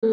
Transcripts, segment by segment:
Yo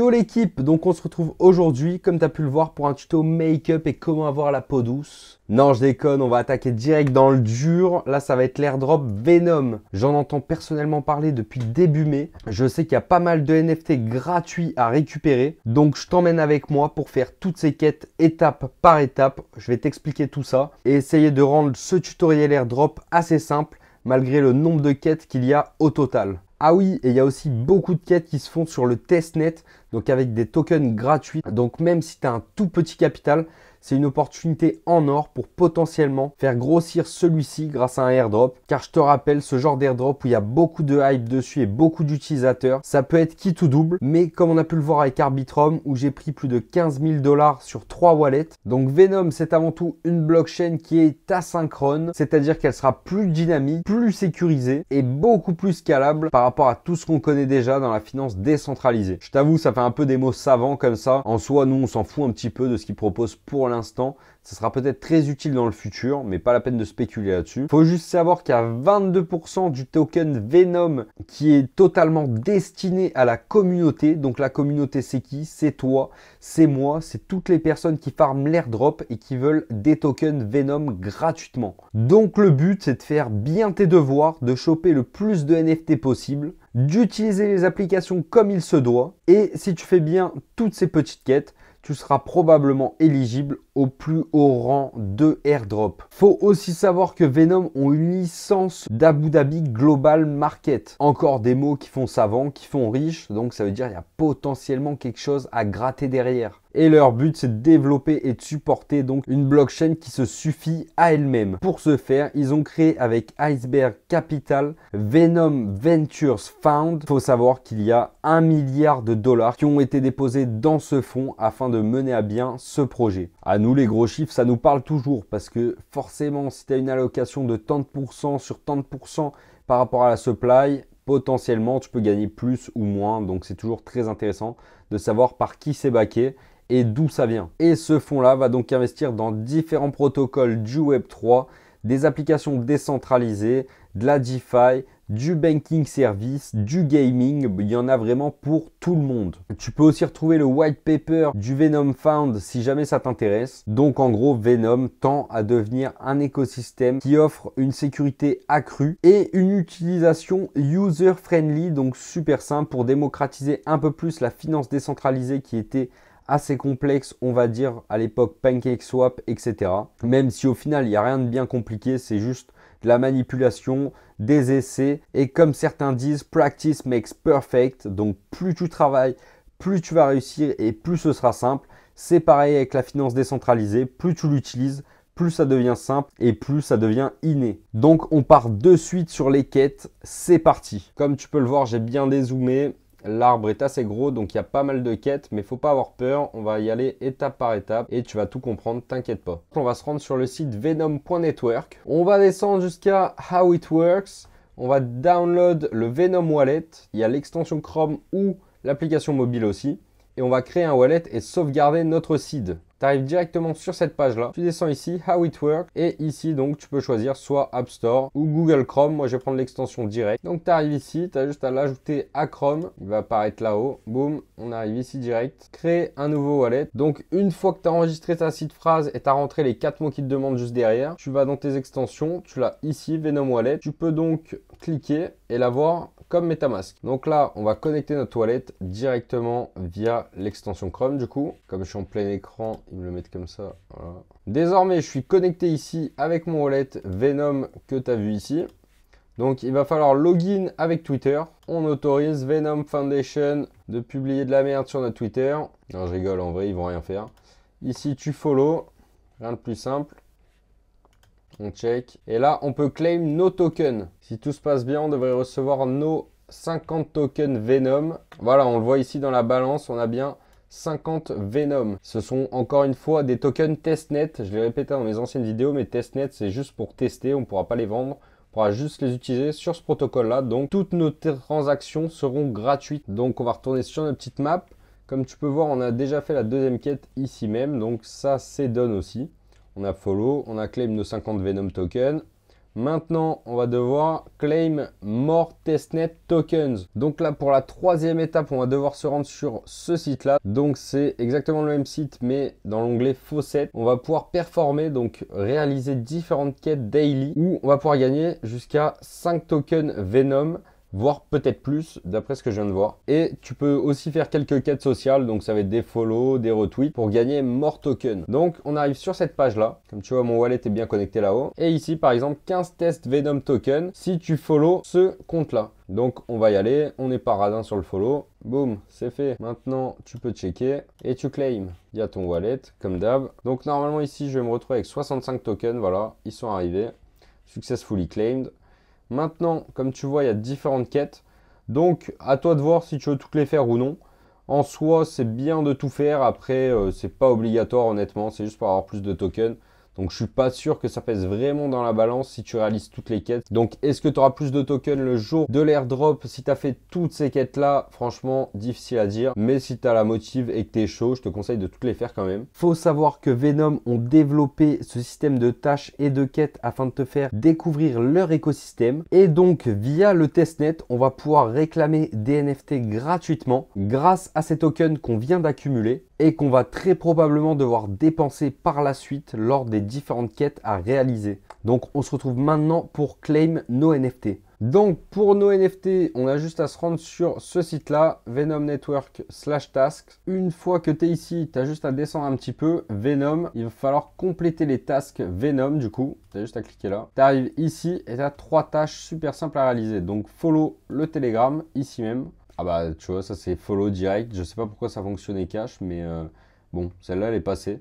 l'équipe, donc on se retrouve aujourd'hui, comme tu as pu le voir, pour un tuto make-up et comment avoir la peau douce. Non, je déconne, on va attaquer direct dans le dur. Là, ça va être l'airdrop Venom. J'en entends personnellement parler depuis début mai. Je sais qu'il y a pas mal de NFT gratuits à récupérer. Donc, je t'emmène avec moi pour faire toutes ces quêtes étape par étape. Je vais t'expliquer tout ça et essayer de rendre ce tutoriel airdrop assez simple malgré le nombre de quêtes qu'il y a au total. Ah oui, et il y a aussi beaucoup de quêtes qui se font sur le testnet, donc avec des tokens gratuits. Donc même si tu as un tout petit capital, c'est une opportunité en or pour potentiellement faire grossir celui-ci grâce à un airdrop. Car je te rappelle, ce genre d'airdrop où il y a beaucoup de hype dessus et beaucoup d'utilisateurs, ça peut être qui tout double. Mais comme on a pu le voir avec Arbitrum, où j'ai pris plus de 15 000 $ sur 3 wallets. Donc Venom, c'est avant tout une blockchain qui est asynchrone, c'est-à-dire qu'elle sera plus dynamique, plus sécurisée et beaucoup plus scalable par rapport à tout ce qu'on connaît déjà dans la finance décentralisée. Je t'avoue, ça fait un peu des mots savants comme ça. En soi, nous, on s'en fout un petit peu de ce qu'ils proposent pour l'instant. Ça sera peut-être très utile dans le futur, mais pas la peine de spéculer là-dessus. Faut juste savoir qu'il y a 22% du token Venom qui est totalement destiné à la communauté. Donc la communauté, c'est qui? C'est toi, c'est moi, c'est toutes les personnes qui farment l'airdrop et qui veulent des tokens Venom gratuitement. Donc le but, c'est de faire bien tes devoirs, de choper le plus de NFT possible, d'utiliser les applications comme il se doit. Et si tu fais bien toutes ces petites quêtes, tu seras probablement éligible au plus haut rang de airdrop. Faut aussi savoir que Venom ont une licence d'Abu Dhabi Global Market. Encore des mots qui font savant, qui font riche, donc ça veut dire qu'il y a potentiellement quelque chose à gratter derrière. Et leur but, c'est de développer et de supporter donc une blockchain qui se suffit à elle-même. Pour ce faire, ils ont créé avec Iceberg Capital Venom Ventures Fund. Il faut savoir qu'il y a 1 milliard de $ qui ont été déposés dans ce fonds afin de mener à bien ce projet. À nous, les gros chiffres, ça nous parle toujours parce que forcément, si tu as une allocation de tant de pourcents sur tant de pourcents par rapport à la supply, potentiellement, tu peux gagner plus ou moins. Donc, c'est toujours très intéressant de savoir par qui c'est backé et d'où ça vient. Et ce fonds-là va donc investir dans différents protocoles du Web3, des applications décentralisées, de la DeFi, du banking service, du gaming. Il y en a vraiment pour tout le monde. Tu peux aussi retrouver le white paper du Venom Fund si jamais ça t'intéresse. Donc en gros, Venom tend à devenir un écosystème qui offre une sécurité accrue et une utilisation user-friendly, donc super simple pour démocratiser un peu plus la finance décentralisée qui était assez complexe, on va dire, à l'époque PancakeSwap, etc. Même si au final, il n'y a rien de bien compliqué, c'est juste de la manipulation, des essais. Et comme certains disent, practice makes perfect. Donc plus tu travailles, plus tu vas réussir et plus ce sera simple. C'est pareil avec la finance décentralisée, plus tu l'utilises, plus ça devient simple et plus ça devient inné. Donc on part de suite sur les quêtes, c'est parti. Comme tu peux le voir, j'ai bien dézoomé. L'arbre est assez gros, donc il y a pas mal de quêtes, mais il ne faut pas avoir peur. On va y aller étape par étape et tu vas tout comprendre, t'inquiète pas. On va se rendre sur le site venom.network. On va descendre jusqu'à How It Works. On va download le Venom Wallet. Il y a l'extension Chrome ou l'application mobile aussi. Et on va créer un wallet et sauvegarder notre seed. Tu arrives directement sur cette page-là. Tu descends ici, How It Works. Et ici, donc, tu peux choisir soit App Store ou Google Chrome. Moi, je vais prendre l'extension direct. Donc, tu arrives ici. Tu as juste à l'ajouter à Chrome. Il va apparaître là-haut. Boum, on arrive ici direct. Créer un nouveau wallet. Donc, une fois que tu as enregistré ta seed phrase et tu as rentré les 4 mots qui te demandent juste derrière, tu vas dans tes extensions. Tu l'as ici, Venom Wallet. Tu peux donc cliquer et l'avoir comme MetaMask. Donc là, on va connecter notre wallet directement via l'extension Chrome du coup. Comme je suis en plein écran, ils me le mettent comme ça. Voilà. Désormais, je suis connecté ici avec mon wallet Venom que tu as vu ici. Donc, il va falloir login avec Twitter. On autorise Venom Foundation de publier de la merde sur notre Twitter. Non, je rigole, en vrai, ils vont rien faire. Ici, tu follow. Rien de plus simple. On check. Et là, on peut claim nos tokens. Si tout se passe bien, on devrait recevoir nos 50 tokens Venom. Voilà, on le voit ici dans la balance, on a bien 50 Venom. Ce sont encore une fois des tokens testnet. Je l'ai répété dans mes anciennes vidéos, mais testnet, c'est juste pour tester. On ne pourra pas les vendre. On pourra juste les utiliser sur ce protocole-là. Donc, toutes nos transactions seront gratuites. Donc, on va retourner sur notre petite map. Comme tu peux voir, on a déjà fait la deuxième quête ici même. Donc, ça, c'est done aussi. On a follow, on a claim nos 50 Venom tokens. Maintenant, on va devoir claim more testnet tokens. Donc là, pour la troisième étape, on va devoir se rendre sur ce site-là. Donc c'est exactement le même site, mais dans l'onglet Faucet. On va pouvoir performer, donc réaliser différentes quêtes daily où on va pouvoir gagner jusqu'à 5 tokens Venom, voire peut-être plus, d'après ce que je viens de voir. Et tu peux aussi faire quelques quêtes sociales, donc ça va être des follow, des retweets, pour gagner more tokens. Donc on arrive sur cette page-là. Comme tu vois, mon wallet est bien connecté là-haut. Et ici, par exemple, 15 tests Venom tokens si tu follow ce compte-là. Donc on va y aller, on est pas radin sur le follow. Boum, c'est fait. Maintenant, tu peux checker et tu claim. Il y a ton wallet, comme d'hab. Donc normalement ici, je vais me retrouver avec 65 tokens. Voilà, ils sont arrivés. Successfully claimed. Maintenant, comme tu vois, il y a différentes quêtes. Donc, à toi de voir si tu veux toutes les faire ou non. En soi, c'est bien de tout faire. Après, c'est pas obligatoire, honnêtement. C'est juste pour avoir plus de tokens. Donc, je suis pas sûr que ça pèse vraiment dans la balance si tu réalises toutes les quêtes. Donc, est-ce que tu auras plus de tokens le jour de l'airdrop si tu as fait toutes ces quêtes-là? Franchement, difficile à dire. Mais si tu as la motive et que tu es chaud, je te conseille de toutes les faire quand même. Faut savoir que Venom ont développé ce système de tâches et de quêtes afin de te faire découvrir leur écosystème. Et donc, via le testnet, on va pouvoir réclamer des NFT gratuitement grâce à ces tokens qu'on vient d'accumuler et qu'on va très probablement devoir dépenser par la suite lors des différentes quêtes à réaliser. Donc on se retrouve maintenant pour claim nos NFT. Donc pour nos NFT, on a juste à se rendre sur ce site-là, Venom Network/tasks. Une fois que tu es ici, tu as juste à descendre un petit peu, Venom. Il va falloir compléter les tasks Venom du coup. Tu as juste à cliquer là. Tu arrives ici et tu as 3 tâches super simples à réaliser. Donc follow le Telegram ici même. Ah bah tu vois, ça c'est follow direct. Je sais pas pourquoi ça fonctionnait cash, mais bon, celle-là elle est passée.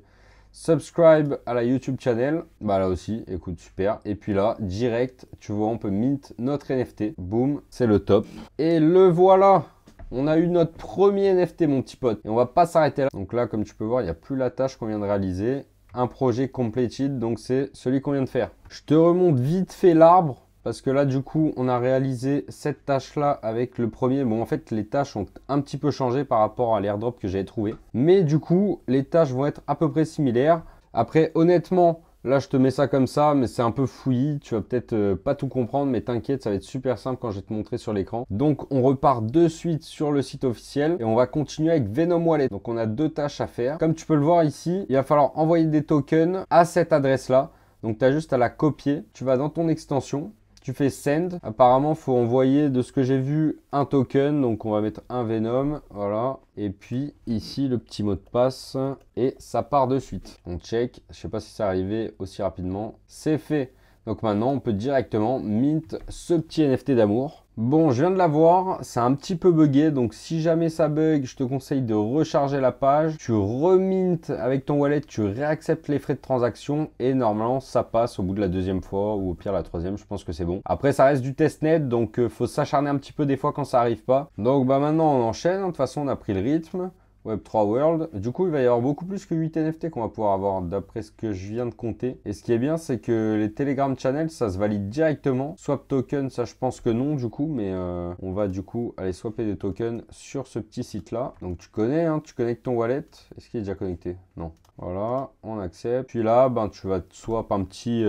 Subscribe à la YouTube channel. Bah là aussi, écoute, super. Et puis là, direct, tu vois, on peut mint notre NFT. Boum, c'est le top. Et le voilà. On a eu notre premier NFT, mon petit pote. Et on va pas s'arrêter là. Donc là, comme tu peux voir, il n'y a plus la tâche qu'on vient de réaliser. Un projet completed, donc c'est celui qu'on vient de faire. Je te remonte vite fait l'arbre. Parce que là, du coup, on a réalisé cette tâche-là avec le premier. Bon, en fait, les tâches ont un petit peu changé par rapport à l'airdrop que j'avais trouvé. Mais du coup, les tâches vont être à peu près similaires. Après, honnêtement, là, je te mets ça comme ça, mais c'est un peu fouillis. Tu vas peut-être pas tout comprendre, mais t'inquiète, ça va être super simple quand je vais te montrer sur l'écran. Donc, on repart de suite sur le site officiel et on va continuer avec Venom Wallet. Donc, on a 2 tâches à faire. Comme tu peux le voir ici, il va falloir envoyer des tokens à cette adresse-là. Donc, tu as juste à la copier. Tu vas dans ton extension. Tu fais send. Apparemment, il faut envoyer, de ce que j'ai vu, un token. Donc, on va mettre un Venom. Voilà. Et puis, ici, le petit mot de passe. Et ça part de suite. On check. Je ne sais pas si c'est arrivé aussi rapidement. C'est fait. Donc, maintenant, on peut directement mint ce petit NFT d'amour. Bon, je viens de l'avoir. C'est un petit peu buggé. Donc, si jamais ça bug, je te conseille de recharger la page. Tu remintes avec ton wallet. Tu réacceptes les frais de transaction. Et normalement, ça passe au bout de la deuxième fois. Ou au pire, la troisième. Je pense que c'est bon. Après, ça reste du testnet. Donc, faut s'acharner un petit peu des fois quand ça arrive pas. Donc, bah maintenant, on enchaîne. De toute façon, on a pris le rythme. Web3 World. Du coup, il va y avoir beaucoup plus que 8 NFT qu'on va pouvoir avoir d'après ce que je viens de compter. Et ce qui est bien, c'est que les Telegram Channels, ça se valide directement. Swap token, ça je pense que non du coup, mais on va du coup aller swapper des tokens sur ce petit site-là. Donc tu connais, hein, tu connectes ton wallet. Est-ce qu'il est déjà connecté? Non. Voilà, on accepte. Puis là, ben, tu vas te swap un petit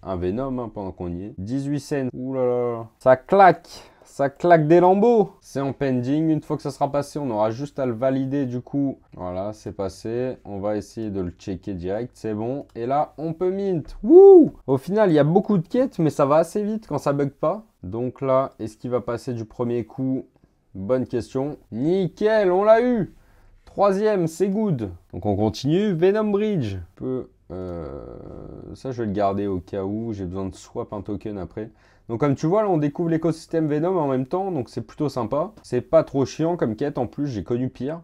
un Venom hein, pendant qu'on y est. 18 cents. Ouh là là. Ça claque! Ça claque des lambeaux. C'est en pending. Une fois que ça sera passé, on aura juste à le valider du coup. Voilà, c'est passé. On va essayer de le checker direct. C'est bon. Et là, on peut mint. Wouh! Au final, il y a beaucoup de quêtes, mais ça va assez vite quand ça bug pas. Donc là, est-ce qu'il va passer du premier coup? Bonne question. Nickel, on l'a eu. Troisième, c'est good. Donc on continue. Venom Bridge. Ça, je vais le garder au cas où j'ai besoin de swap un token après. Donc comme tu vois, là, on découvre l'écosystème Venom en même temps, donc c'est plutôt sympa. C'est pas trop chiant comme quête, en plus, j'ai connu pire.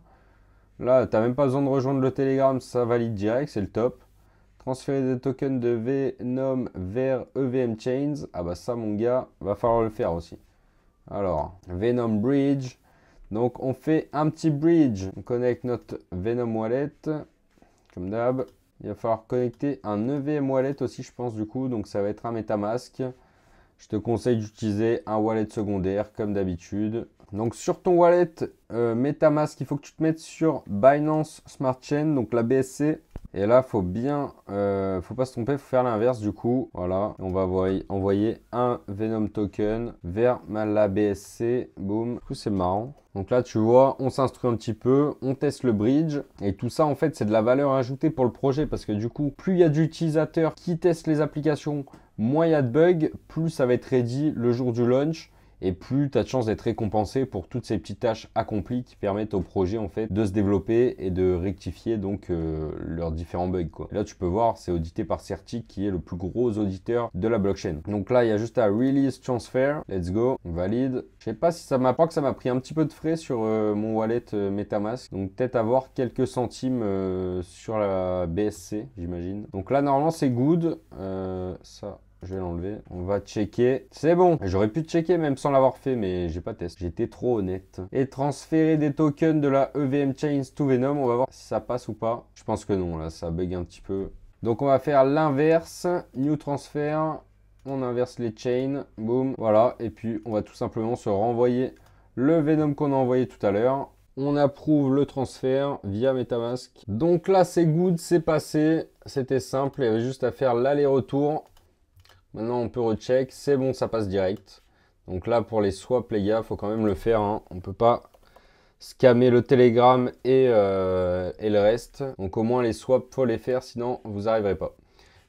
Là, t'as même pas besoin de rejoindre le Telegram, ça valide direct, c'est le top. Transférer des tokens de Venom vers EVM Chains. Ah bah ça, mon gars, va falloir le faire aussi. Alors, Venom Bridge. Donc on fait un petit bridge. On connecte notre Venom Wallet, comme d'hab. Il va falloir connecter un EVM Wallet aussi, je pense, du coup. Donc ça va être un MetaMask. je te conseille d'utiliser un wallet secondaire comme d'habitude. Donc sur ton wallet MetaMask, il faut que tu te mettes sur Binance Smart Chain, donc la BSC. Et là, faut pas se tromper, faut faire l'inverse du coup. Voilà, on va envoyer un Venom token vers la BSC. Boum. Du coup, c'est marrant. Donc là, tu vois, on s'instruit un petit peu, on teste le bridge. Et tout ça, en fait, c'est de la valeur ajoutée pour le projet. Parce que du coup, plus il y a d'utilisateurs qui testent les applications, moins il y a de bugs, plus ça va être ready le jour du launch. Et plus tu as de chances d'être récompensé pour toutes ces petites tâches accomplies qui permettent au projet en fait de se développer et de rectifier donc leurs différents bugs quoi. Et là tu peux voir, c'est audité par Certic qui est le plus gros auditeur de la blockchain. Donc là il y a juste à release transfer, let's go, on valide. Je sais pas si ça m'a pris un petit peu de frais sur mon wallet MetaMask. Donc peut-être avoir quelques centimes sur la BSC j'imagine. Donc là normalement c'est good. Ça. Je vais l'enlever. On va checker. C'est bon. J'aurais pu checker même sans l'avoir fait, mais j'ai pas testé. J'étais trop honnête. Et transférer des tokens de la EVM Chains to Venom. On va voir si ça passe ou pas. Je pense que non. Là, ça bug un petit peu. Donc, on va faire l'inverse. New transfer. On inverse les chains. Boom. Voilà. Et puis, on va tout simplement se renvoyer le Venom qu'on a envoyé tout à l'heure. On approuve le transfert via MetaMask. Donc là, c'est good. C'est passé. C'était simple. Il y avait juste à faire l'aller-retour. Maintenant, on peut recheck. C'est bon, ça passe direct. Donc là, pour les swaps, les gars, il faut quand même le faire. Hein. On ne peut pas scammer le Telegram et le reste. Donc au moins, les swaps, il faut les faire. Sinon, vous n'arriverez pas.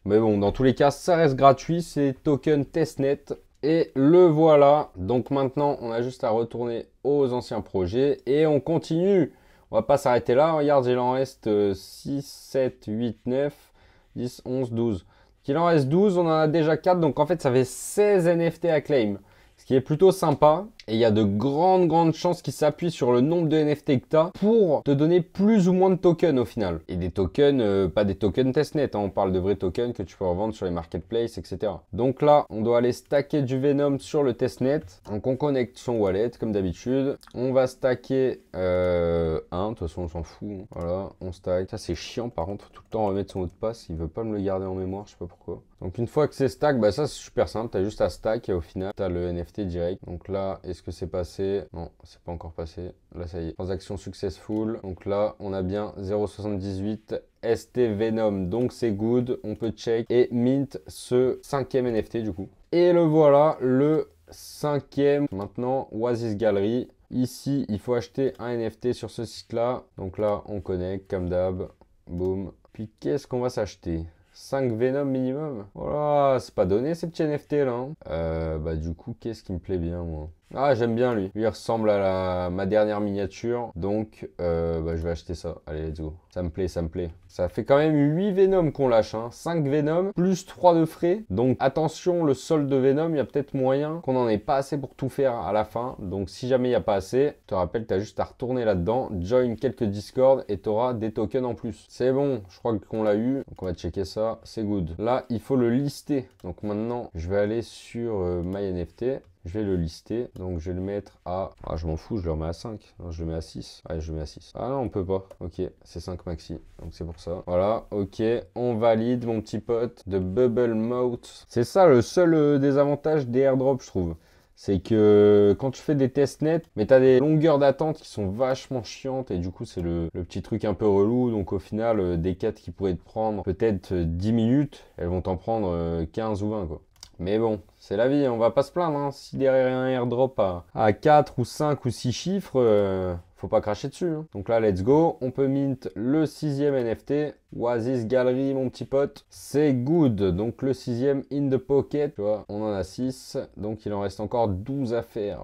Mais bon, dans tous les cas, ça reste gratuit. C'est token testnet. Et le voilà. Donc maintenant, on a juste à retourner aux anciens projets. Et on continue. On va pas s'arrêter là. Regarde, il en reste 6, 7, 8, 9, 10, 11, 12. Qu'il en reste 12, on en a déjà 4, donc en fait ça fait 16 NFT à claim, ce qui est plutôt sympa. Et il y a de grandes chances qu'ils s'appuient sur le nombre de NFT que tu as pour te donner plus ou moins de tokens au final. Et des tokens, pas des tokens testnet, hein, on parle de vrais tokens que tu peux revendre sur les marketplaces, etc. Donc là, on doit aller stacker du Venom sur le testnet. Donc on connecte son wallet comme d'habitude. On va stacker de toute façon on s'en fout. Hein. Voilà, on stack. Ça c'est chiant par contre, faut tout le temps remettre son mot de passe. Il veut pas me le garder en mémoire, je sais pas pourquoi. Donc une fois que c'est stack, bah ça c'est super simple. Tu as juste à stack et au final tu as le NFT direct. Donc là, est-ce que c'est passé? Non, c'est pas encore passé. Là, ça y est. Transaction successful. Donc là, on a bien 0,78 ST Venom. Donc c'est good. On peut check et mint ce 5e NFT du coup. Et le voilà, le 5e. Maintenant, Oasis Gallery. Ici, il faut acheter un NFT sur ce site-là. Donc là, on connecte comme d'hab. Boum. Puis qu'est-ce qu'on va s'acheter? 5 Venom minimum. Voilà, c'est pas donné ces petits NFT là. Hein. Bah du coup, qu'est-ce qui me plaît bien moi? Ah, j'aime bien lui. Lui, il ressemble à ma dernière miniature. Donc, bah, je vais acheter ça. Allez, let's go. Ça me plaît, ça me plaît. Ça fait quand même 8 Venom qu'on lâche. Hein. 5 Venom, plus 3 de frais. Donc, attention, le solde de Venom, il y a peut-être moyen qu'on n'en ait pas assez pour tout faire à la fin. Donc, si jamais il n'y a pas assez, je te rappelle, tu as juste à retourner là-dedans, join quelques Discord et tu auras des tokens en plus. C'est bon, je crois qu'on l'a eu. Donc, on va checker ça. C'est good. Là, il faut le lister. Donc, maintenant, je vais aller sur MyNFT. Je vais le lister, donc je vais le mettre à... Ah, je m'en fous, je le remets à 5. Non, je le mets à 6. Allez, je le mets à 6. Ah non, on peut pas. Ok, c'est 5 maxi, donc c'est pour ça. Voilà, ok, on valide mon petit pote de Bubble Mouth. C'est ça le seul désavantage des airdrops, je trouve. C'est que quand tu fais des testnets, mais tu as des longueurs d'attente qui sont vachement chiantes et du coup c'est le petit truc un peu relou. Donc au final, des quêtes qui pourraient te prendre peut-être 10 minutes, elles vont t'en prendre 15 ou 20 quoi. Mais bon, c'est la vie, on va pas se plaindre. Hein. Si derrière un airdrop à 4 ou 5 ou 6 chiffres, faut pas cracher dessus. Hein. Donc là, let's go. On peut mint le 6e NFT. Oasis Gallery, mon petit pote. C'est good. Donc le 6e in the pocket. Tu vois, on en a 6. Donc il en reste encore 12 à faire.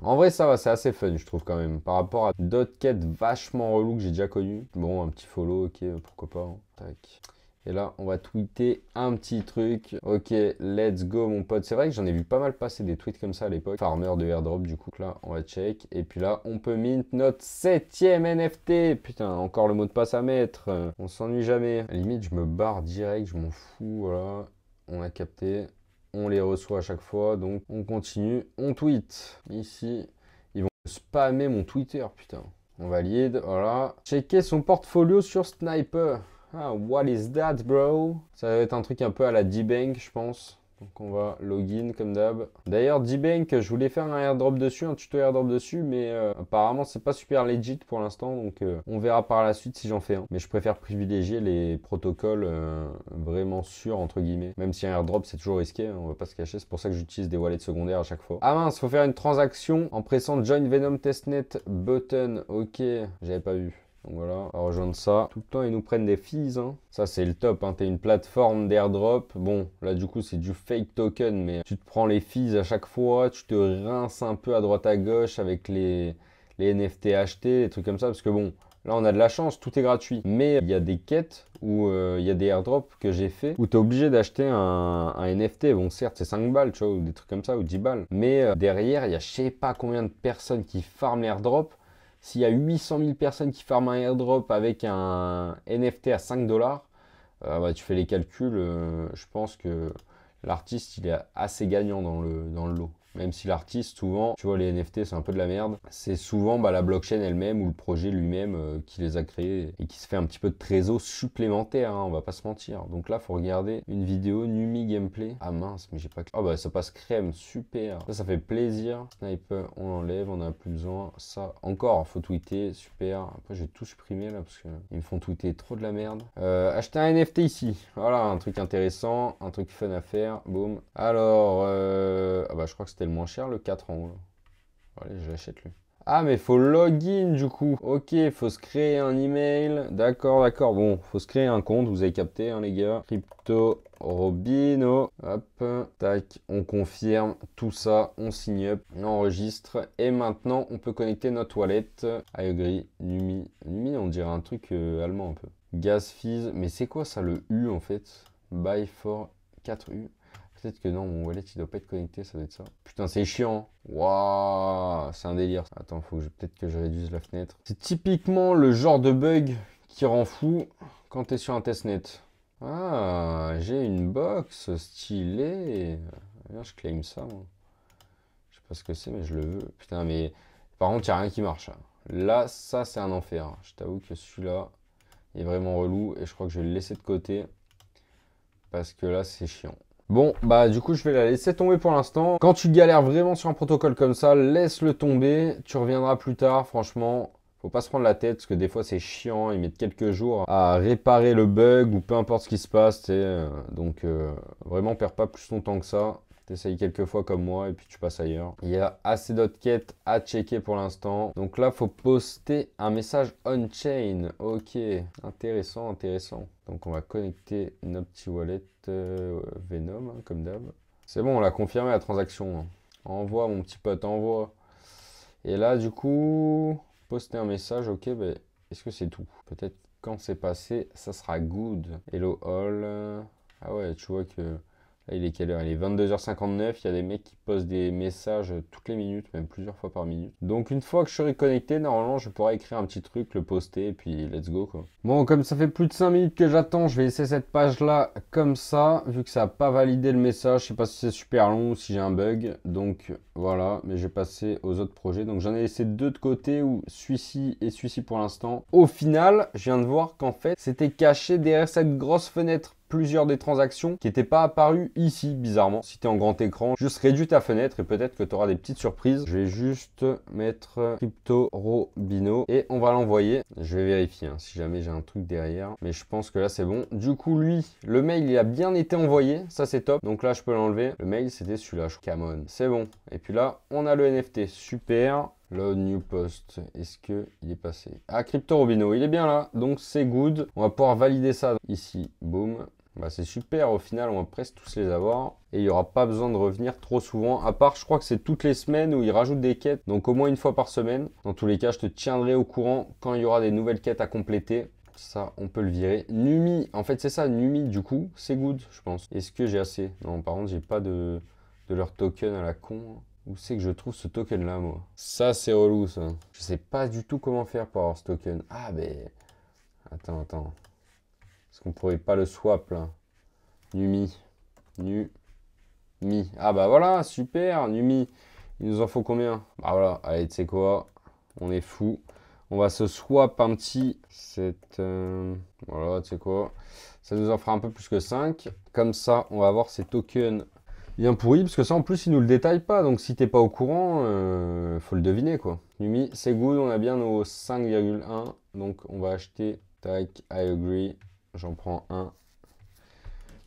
En vrai, ça va, c'est assez fun, je trouve quand même. Par rapport à d'autres quêtes vachement reloues que j'ai déjà connues. Bon, un petit follow, ok, pourquoi pas. Hein. Tac. Et là, on va tweeter un petit truc. Ok, let's go, mon pote. C'est vrai que j'en ai vu pas mal passer des tweets comme ça à l'époque. Farmer de airdrop, du coup. Là, on va check. Et puis là, on peut mint notre 7e NFT. Putain, encore le mot de passe à mettre. On s'ennuie jamais. À la limite, je me barre direct. Je m'en fous. Voilà. On a capté. On les reçoit à chaque fois. Donc, on continue. On tweet. Ici, ils vont spammer mon Twitter. Putain. On valide. Voilà. Checker son portfolio sur Sniper. Ah, what is that, bro? Ça va être un truc un peu à la D-Bank, je pense. Donc on va login comme d'hab. D'ailleurs, D-Bank, je voulais faire un airdrop dessus, un tuto airdrop dessus, mais apparemment c'est pas super legit pour l'instant, donc on verra par la suite si j'en fais un. Mais je préfère privilégier les protocoles vraiment sûrs, entre guillemets. Même si un airdrop c'est toujours risqué, hein, on va pas se cacher, c'est pour ça que j'utilise des wallets secondaires à chaque fois. Ah mince, faut faire une transaction en pressant Join Venom Testnet button, ok, j'avais pas vu. Donc voilà, on va rejoindre ça. Tout le temps, ils nous prennent des fees. Hein. Ça, c'est le top. Hein. T'es une plateforme d'airdrop. Bon, là, du coup, c'est du fake token, mais tu te prends les fees à chaque fois. Tu te rinces un peu à droite à gauche avec les NFT achetés, des trucs comme ça. Parce que bon, là, on a de la chance, tout est gratuit. Mais il y a des quêtes où il y a des airdrops que j'ai fait où tu es obligé d'acheter un NFT. Bon, certes, c'est 5 balles, tu vois, ou des trucs comme ça, ou 10 balles. Mais derrière, il y a je sais pas combien de personnes qui farment l'airdrop. S'il y a 800 000 personnes qui farment un airdrop avec un NFT à 5 $, bah, tu fais les calculs, je pense que l'artiste il est assez gagnant dans le lot. Même si l'artiste, souvent, tu vois, les NFT, c'est un peu de la merde. C'est souvent la blockchain elle-même ou le projet lui-même qui les a créés et qui se fait un petit peu de trésor supplémentaire, hein, on va pas se mentir. Donc là, faut regarder une vidéo Numi Gameplay. Ah mince, mais j'ai pas... Ah bah ça passe crème, super. Ça fait plaisir. Sniper, on l'enlève, on en a plus besoin. Ça, encore, faut tweeter, super. Après, je vais tout supprimer là parce qu'ils me font tweeter trop de la merde. Acheter un NFT ici. Voilà, un truc intéressant, un truc fun à faire. Boum. Alors, ah bah je crois que c'était le moins cher, le 4 en haut. Allez, je l'achète lui. Ah, mais faut login du coup. Ok, faut se créer un email. D'accord, d'accord. Bon, faut se créer un compte, vous avez capté, hein, les gars. Crypto Robino. Hop, tac, on confirme tout ça. On signe up, on enregistre. Et maintenant, on peut connecter notre wallet. I agree. Numi. Numi, on dirait un truc allemand un peu. Gas fees. Mais c'est quoi ça, le U en fait? Buy for 4U. Peut-être que non, mon wallet il doit pas être connecté, ça doit être ça. Putain, c'est chiant. Waouh, c'est un délire. Attends, faut que peut-être que je réduise la fenêtre. C'est typiquement le genre de bug qui rend fou quand t'es sur un testnet. Ah, j'ai une box stylée. Viens, je claim ça, moi. Je sais pas ce que c'est, mais je le veux. Putain, mais par contre, il n'y a rien qui marche. Là, ça, c'est un enfer. Je t'avoue que celui-là est vraiment relou et je crois que je vais le laisser de côté parce que là, c'est chiant. Bon, bah du coup, je vais la laisser tomber pour l'instant. Quand tu galères vraiment sur un protocole comme ça, laisse-le tomber. Tu reviendras plus tard, franchement. Faut pas se prendre la tête parce que des fois, c'est chiant. Ils mettent quelques jours à réparer le bug ou peu importe ce qui se passe. Donc, vraiment, perds pas plus ton temps que ça. T'essayes quelques fois comme moi et puis tu passes ailleurs. Il y a assez d'autres quêtes à checker pour l'instant. Donc là, faut poster un message on-chain. Ok, intéressant, intéressant. Donc on va connecter notre petit wallet Venom, hein, comme d'hab. C'est bon, on l'a confirmé la transaction. Hein. Envoie mon petit pote, envoie. Et là, du coup, poster un message, ok, bah, est-ce que c'est tout? Peut-être quand c'est passé, ça sera good. Hello all. Ah ouais, tu vois que... Là, il est quelle heure? Il est 22h59. Il y a des mecs qui postent des messages toutes les minutes, même plusieurs fois par minute. Donc, une fois que je serai connecté, normalement, je pourrai écrire un petit truc, le poster, et puis let's go, quoi. Bon, comme ça fait plus de 5 minutes que j'attends, je vais laisser cette page-là comme ça, vu que ça n'a pas validé le message. Je sais pas si c'est super long ou si j'ai un bug. Donc, voilà. Mais je vais passer aux autres projets. Donc, j'en ai laissé deux de côté, ou celui-ci et celui-ci pour l'instant. Au final, je viens de voir qu'en fait, c'était caché derrière cette grosse fenêtre. Plusieurs des transactions qui n'étaient pas apparues ici, bizarrement. Si tu es en grand écran, juste réduis ta fenêtre et peut-être que tu auras des petites surprises. Je vais juste mettre Crypto Robino et on va l'envoyer. Je vais vérifier hein, si jamais j'ai un truc derrière. Mais je pense que là, c'est bon. Du coup, lui, le mail, il a bien été envoyé. Ça, c'est top. Donc là, je peux l'enlever. Le mail, c'était celui-là. Come on. C'est bon. Et puis là, on a le NFT. Super. Load new post, est-ce que il est passé? Ah, Crypto Robino, il est bien là, donc c'est good. On va pouvoir valider ça ici, boum. Bah, c'est super, au final, on va presque tous les avoir. Et il n'y aura pas besoin de revenir trop souvent. À part, je crois que c'est toutes les semaines où ils rajoutent des quêtes. Donc au moins une fois par semaine. Dans tous les cas, je te tiendrai au courant quand il y aura des nouvelles quêtes à compléter. Ça, on peut le virer. Numi, en fait, c'est ça, Numi, du coup, c'est good, je pense. Est-ce que j'ai assez? Non, par contre, j'ai pas de leur token à la con. Où c'est que je trouve ce token là, moi? Ça, c'est relou, ça. Je sais pas du tout comment faire pour avoir ce token. Ah, ben... Attends. Est-ce qu'on pourrait pas le swap, là? Numi. Numi. Ah, bah voilà, super, Numi. Il nous en faut combien? Bah voilà, allez, tu sais quoi? On est fou. On va se swap un petit... Voilà, tu sais quoi? Ça nous en fera un peu plus que 5. Comme ça, on va avoir ces tokens Bien pourri, parce que ça en plus il nous le détaille pas, donc si t'es pas au courant, faut le deviner quoi. Yumi, c'est good, on a bien nos 5,1, donc on va acheter, tac, I agree, j'en prends un.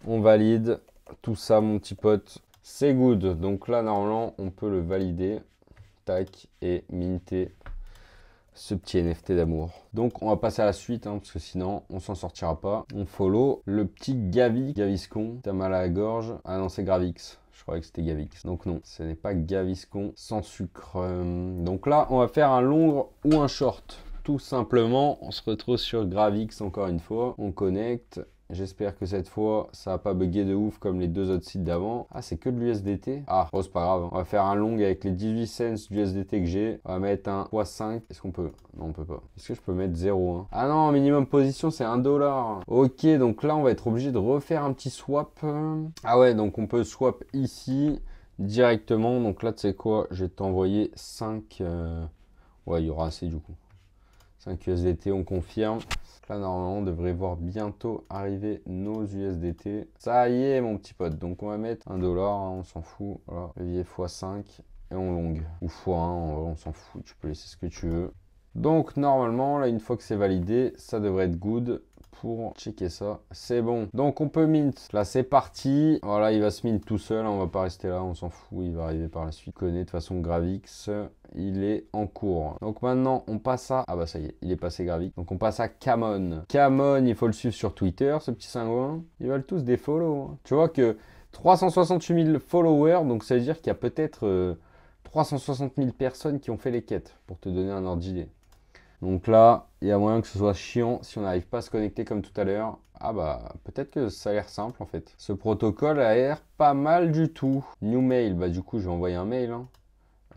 On valide, tout ça mon petit pote, c'est good, donc là normalement on peut le valider, tac, et minter ce petit NFT d'amour. Donc on va passer à la suite, hein, parce que sinon on s'en sortira pas. On follow le petit Gaviscon. T'as mal à la gorge. Ah non, c'est Gravix. Je croyais que c'était Gavix. Donc non, ce n'est pas Gaviscon sans sucre. Donc là, on va faire un long ou un short. Tout simplement, on se retrouve sur Gravix encore une fois. On connecte. J'espère que cette fois, ça va pas bugger de ouf comme les deux autres sites d'avant. Ah, c'est que de l'USDT. Ah, oh, c'est pas grave. On va faire un long avec les 18 cents d'USDT que j'ai. On va mettre un x5. Est-ce qu'on peut? Non, on peut pas. Est-ce que je peux mettre 0,1? Ah non, minimum position, c'est 1 $. Ok, donc là, on va être obligé de refaire un petit swap. Ah ouais, donc on peut swap ici directement. Donc là, tu sais quoi? Je vais t'envoyer 5. Ouais, il y aura assez du coup. 5 USDT, on confirme. Là, normalement, on devrait voir bientôt arriver nos USDT. Ça y est, mon petit pote. Donc, on va mettre 1 $, hein, on s'en fout. Voilà, levier x5 et on longue. Ou x1, on s'en fout. Tu peux laisser ce que tu veux. Donc, normalement, là, une fois que c'est validé, ça devrait être good pour checker ça. C'est bon. Donc, on peut mint. Là, c'est parti. Voilà, il va se mint tout seul. On va pas rester là, on s'en fout. Il va arriver par la suite. On connaît de toute façon Gravix. Il est en cours. Donc maintenant, on passe à... Ah bah ça y est, il est passé Gravix. Donc on passe à Camon. Camon, il faut le suivre sur Twitter, ce petit cingouin. Ils veulent tous des follow. Tu vois que 368 000 followers, donc ça veut dire qu'il y a peut-être 360 000 personnes qui ont fait les quêtes, pour te donner un ordre d'idée. Donc là, il y a moyen que ce soit chiant si on n'arrive pas à se connecter comme tout à l'heure. Ah bah, peut-être que ça a l'air simple en fait. Ce protocole a l'air pas mal du tout. New mail, bah du coup, je vais envoyer un mail, hein.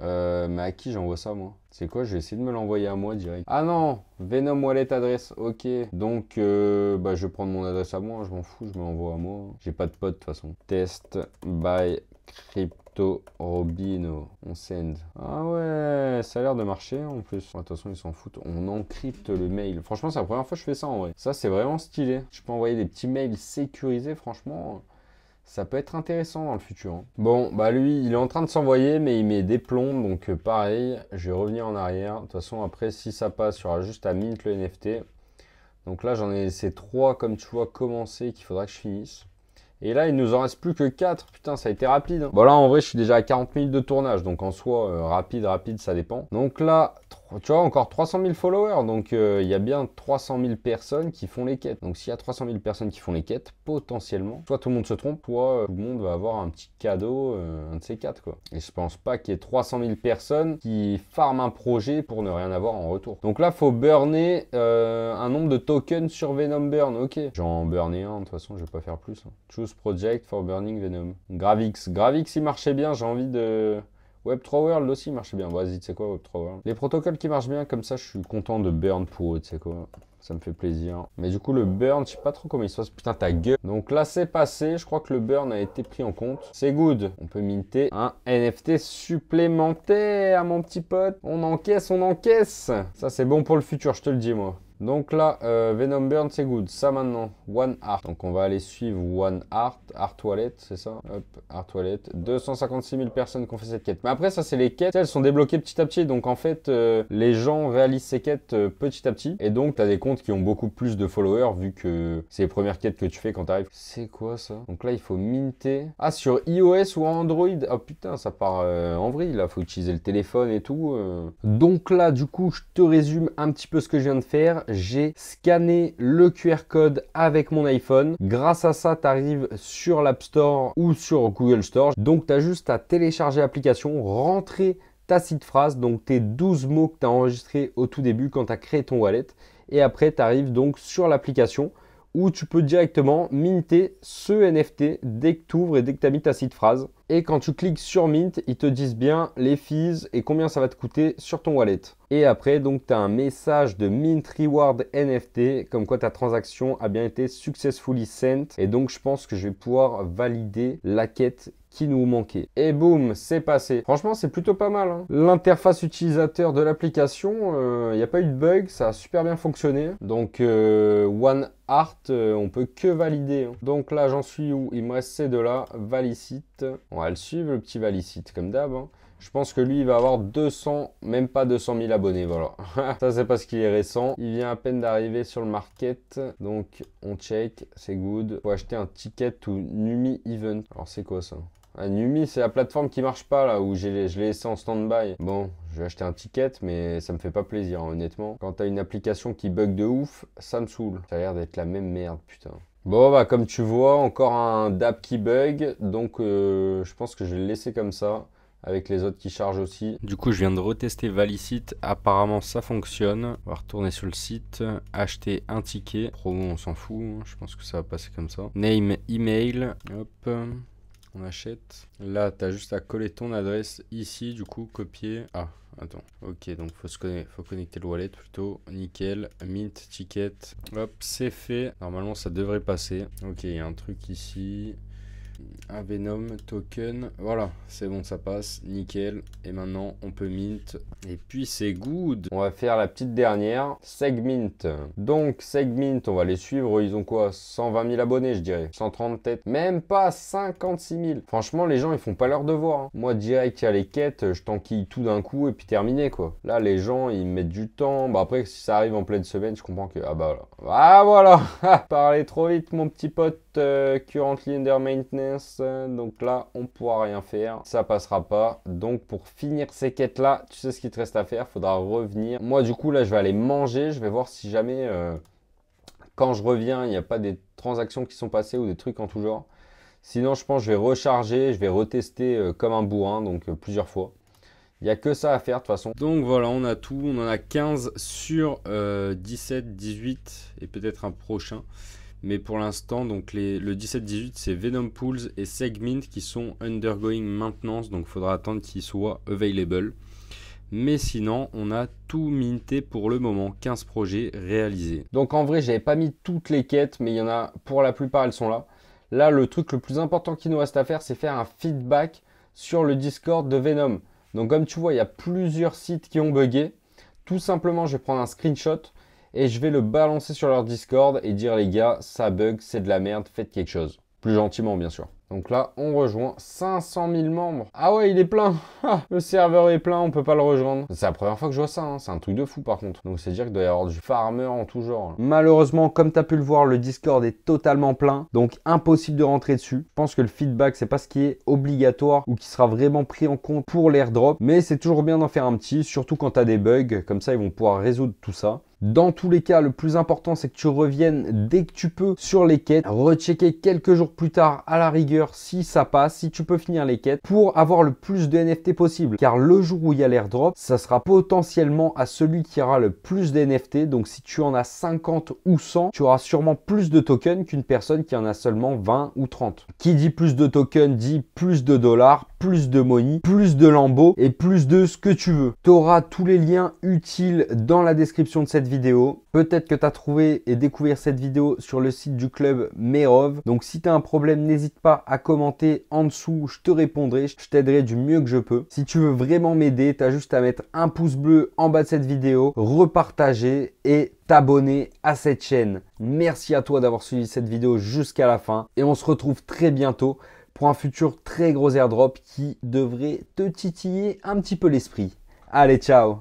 Mais à qui j'envoie ça moi? C'est quoi? Je vais essayer de me l'envoyer à moi direct. Ah non! Venom Wallet adresse. Ok. Donc bah, je vais prendre mon adresse à moi. Je m'en fous. Je me l'envoie à moi. J'ai pas de pote de toute façon. Test by Crypto Robino. On send. Ah ouais, ça a l'air de marcher en plus. De toute façon, ils s'en foutent. On encrypte le mail. Franchement, c'est la première fois que je fais ça en vrai. Ça, c'est vraiment stylé. Je peux envoyer des petits mails sécurisés. Franchement, ça peut être intéressant dans le futur. Hein. Bon, bah lui, il est en train de s'envoyer, mais il met des plombs. Donc pareil, je vais revenir en arrière. De toute façon, après, si ça passe, il y aura juste à mint le NFT. Donc là, j'en ai laissé 3, comme tu vois, commencer, qu'il faudra que je finisse. Et là, il nous en reste plus que 4. Putain, ça a été rapide. Hein. Bon, là, en vrai, je suis déjà à 40 000 de tournage. Donc, en soi, rapide, ça dépend. Donc là, tu vois, encore 300 000 followers. Donc, il y a bien 300 000 personnes qui font les quêtes. Donc, s'il y a 300 000 personnes qui font les quêtes, potentiellement, soit tout le monde se trompe, soit tout le monde va avoir un petit cadeau, un de ces 4, quoi. Et je pense pas qu'il y ait 300 000 personnes qui farment un projet pour ne rien avoir en retour. Donc là, faut burner un nombre de tokens sur Venom Burn. Ok. J'en burner un. De toute façon, je vais pas faire plus. Hein. Choose project for burning Venom. Gravix. Gravix, il marchait bien. J'ai envie de... Web3 World aussi marchait bien. Vas-y, tu sais quoi, Web3 World. Les protocoles qui marchent bien, comme ça, je suis content de burn pour eux, tu sais quoi. Ça me fait plaisir. Mais du coup, le burn, je sais pas trop comment il se passe. Putain, ta gueule. Donc là, c'est passé. Je crois que le burn a été pris en compte. C'est good. On peut minter un NFT supplémentaire, mon petit pote. On encaisse, on encaisse. Ça, c'est bon pour le futur, je te le dis, moi. Donc là, Venom Burn, c'est good. Ça maintenant, One Art. Donc on va aller suivre One Art, Art Wallet, c'est ça? Hop, Art Wallet. 256 000 personnes qui ont fait cette quête. Mais après, ça, c'est les quêtes. Elles sont débloquées petit à petit. Donc en fait, les gens réalisent ces quêtes petit à petit. Et donc, tu as des comptes qui ont beaucoup plus de followers vu que c'est les premières quêtes que tu fais quand tu arrives. C'est quoi ça? Donc là, il faut minter. Ah, sur iOS ou Android? Oh putain, ça part en vrille. Là, faut utiliser le téléphone et tout. Donc là, du coup, je te résume un petit peu ce que je viens de faire. J'ai scanné le QR code avec mon iPhone. Grâce à ça, tu arrives sur l'App Store ou sur Google Store. Donc, tu as juste à télécharger l'application, rentrer ta seed phrase, donc tes 12 mots que tu as enregistrés au tout début quand tu as créé ton wallet. Et après, tu arrives donc sur l'application où tu peux directement minter ce NFT dès que tu ouvres et dès que tu as mis ta seed phrase. Et quand tu cliques sur Mint, ils te disent bien les fees et combien ça va te coûter sur ton wallet. Et après, donc, tu as un message de Mint Reward NFT, comme quoi ta transaction a bien été successfully sent. Et donc, je pense que je vais pouvoir valider la quête qui nous manquait. Et boum, c'est passé. Franchement, c'est plutôt pas mal, hein. L'interface utilisateur de l'application, il n'y a pas eu de bug, ça a super bien fonctionné. Donc, One Art, on peut que valider, hein. Donc là, j'en suis où? Il me reste ces deux-là, Valicite. On va le suivre, le petit Valicite, comme d'hab, hein. Je pense que lui, il va avoir 200, même pas 200 000 abonnés, voilà. Ça, c'est parce qu'il est récent. Il vient à peine d'arriver sur le market. Donc, on check, c'est good. Faut acheter un ticket ou Numi Event. Alors, c'est quoi ça? Ah, Numi, c'est la plateforme qui marche pas, là, où je l'ai laissé en stand-by. Bon, je vais acheter un ticket, mais ça me fait pas plaisir, hein, honnêtement. Quand t'as une application qui bug de ouf, ça me saoule. Ça a l'air d'être la même merde, putain. Bon, bah, comme tu vois, encore un DApp qui bug. Donc, je pense que je vais le laisser comme ça, avec les autres qui chargent aussi. Du coup, je viens de retester Valicite. Apparemment, ça fonctionne. On va retourner sur le site, acheter un ticket. Promo, on s'en fout, hein. Je pense que ça va passer comme ça. Name, email. Hop, on achète. Là, tu as juste à coller ton adresse ici. Du coup, copier. Ah, attends. Ok, donc faut connecter le wallet plutôt. Nickel. Mint ticket. Hop, c'est fait. Normalement, ça devrait passer. Ok, il y a un truc ici. Un Venom token, voilà, c'est bon, ça passe, nickel. Et maintenant on peut mint, et puis c'est good. On va faire la petite dernière, Segmint. Donc Segmint, on va les suivre, ils ont quoi, 120 000 abonnés, je dirais, 130 peut-être, même pas 56 000. Franchement, les gens ils font pas leur devoir, hein. Moi direct, il y a les quêtes, je t'enquille tout d'un coup et puis terminé, quoi. Là les gens ils mettent du temps. Bah après, si ça arrive en pleine semaine, je comprends que ah bah voilà, ah voilà. Parlez trop vite, mon petit pote. Currently under maintenance, donc là on pourra rien faire, ça passera pas. Donc pour finir ces quêtes là, tu sais ce qu'il te reste à faire, faudra revenir. Moi du coup là je vais aller manger, je vais voir si jamais quand je reviens il n'y a pas des transactions qui sont passées ou des trucs en tout genre. Sinon je pense que je vais recharger, je vais retester comme un bourrin, donc plusieurs fois. Il n'y a que ça à faire de toute façon. Donc voilà, on a tout, on en a 15 sur 17, 18 et peut-être un prochain. Mais pour l'instant, donc le 17-18, c'est Venom Pools et Segmint qui sont undergoing maintenance. Donc il faudra attendre qu'ils soient available. Mais sinon, on a tout minté pour le moment. 15 projets réalisés. Donc en vrai, j'avais pas mis toutes les quêtes, mais il y en a, pour la plupart, elles sont là. Là, le truc le plus important qu'il nous reste à faire, c'est faire un feedback sur le Discord de Venom. Donc comme tu vois, il y a plusieurs sites qui ont bugué. Tout simplement, je vais prendre un screenshot et je vais le balancer sur leur Discord et dire les gars, ça bug, c'est de la merde, faites quelque chose. Plus gentiment bien sûr. Donc là, on rejoint 500 000 membres. Ah ouais, il est plein. Le serveur est plein, on peut pas le rejoindre. C'est la première fois que je vois ça, hein. C'est un truc de fou par contre. Donc c'est dire qu'il doit y avoir du farmer en tout genre. Malheureusement, comme tu as pu le voir, le Discord est totalement plein. Donc impossible de rentrer dessus. Je pense que le feedback, c'est pas ce qui est obligatoire ou qui sera vraiment pris en compte pour l'airdrop. Mais c'est toujours bien d'en faire un petit, surtout quand tu as des bugs. Comme ça, ils vont pouvoir résoudre tout ça. Dans tous les cas, le plus important, c'est que tu reviennes dès que tu peux sur les quêtes. Rechecker quelques jours plus tard à la rigueur si ça passe, si tu peux finir les quêtes pour avoir le plus de NFT possible. Car le jour où il y a l'airdrop, ça sera potentiellement à celui qui aura le plus de NFT. Donc si tu en as 50 ou 100, tu auras sûrement plus de tokens qu'une personne qui en a seulement 20 ou 30. Qui dit plus de tokens dit plus de dollars, plus de money, plus de lambeaux et plus de ce que tu veux. Tu auras tous les liens utiles dans la description de cette vidéo. Peut-être que tu as trouvé et découvert cette vidéo sur le site du club Merov. Donc si tu as un problème, n'hésite pas à commenter en dessous, je te répondrai, je t'aiderai du mieux que je peux. Si tu veux vraiment m'aider, tu as juste à mettre un pouce bleu en bas de cette vidéo, repartager et t'abonner à cette chaîne. Merci à toi d'avoir suivi cette vidéo jusqu'à la fin et on se retrouve très bientôt pour un futur très gros airdrop qui devrait te titiller un petit peu l'esprit. Allez, ciao!